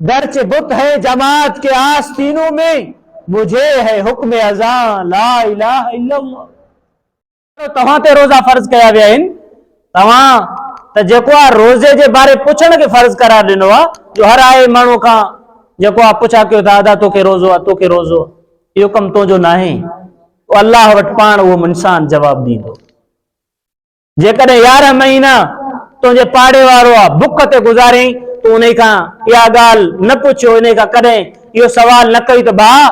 दर्च बुत है जमात के आस्तीनों में, मुझे है हुक्म अज़ां ला इलाहा इल्लल्लाह। तव्हां ते रोज़ा फर्ज कया विया आहिनि, तव्हां त जेको आहे रोज़े जे बारे पुछण खे फर्ज करार ॾिनो आहे, जो हर आए माण्हू खां जेको आहे पुछा कयो त अदा तोखे रोज़ो आहे, तोखे रोज़ो आहे, इहो कमु तुंहिंजो न आहे। अल्लाह वटि पाण उहो इंसान जवाबु ॾींदो। जेकॾहिं 11 महीना तुंहिंजे पाड़े वारो आहे बुख ते गुज़ारे, तूं उन खां इहा ॻाल्हि न पुछियो, इन खां कॾहिं इहो सवाल न कई त भाउ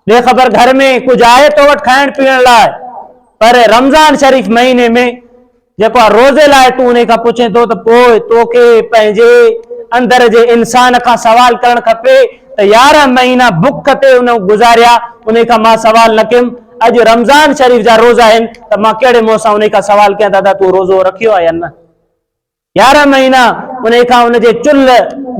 बेख़बर घर में कुझु आहे तो वटि खाइण पीअण लाइ, पर रमज़ान शरीफ़ महीने में जेको आहे रोज़े लाइ तूं उन खां पुछे थो, त पोइ तोखे पंहिंजे अंदर जे इंसान खां सवाल करणु खपे त 11 महीना बुख ते उन गुज़ारिया, उन खां मां सवाल न कयुमि। अॼु रमज़ान शरीफ़ जा रोज़ा आहिनि त मां कहिड़े मुंहं सां उन खां सवाल कयां दादा तूं रोज़ो रखियो आहे या न। 11 महीना उन खां उनजे चुल्ह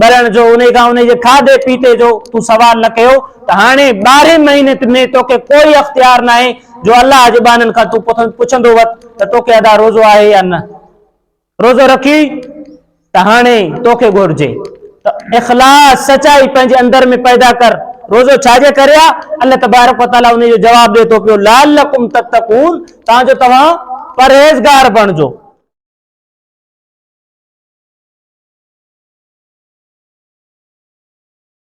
ॿरण जो, उन खां उनजे खाधे पीते जो तूं सवाल न कयो, त हाणे 12 महीने में तोखे कोई अख्तियार न आहे जो अल्लाह जे बाननि खां तूं पुछंदो वक़्तु त तोखे अदा रोज़ो आहे या न। रोज़ो रखी त हाणे तोखे घुर्जे त इख़लास सचाई पंहिंजे अंदर में पैदा कर। रोज़ो छाजे करे आहे? अल्लाह तबारक व तआला उन जो जवाब ॾिए थो पियो, लालकुम तत्तकून, तांजो तव्हां परहेज़गार बणिजो।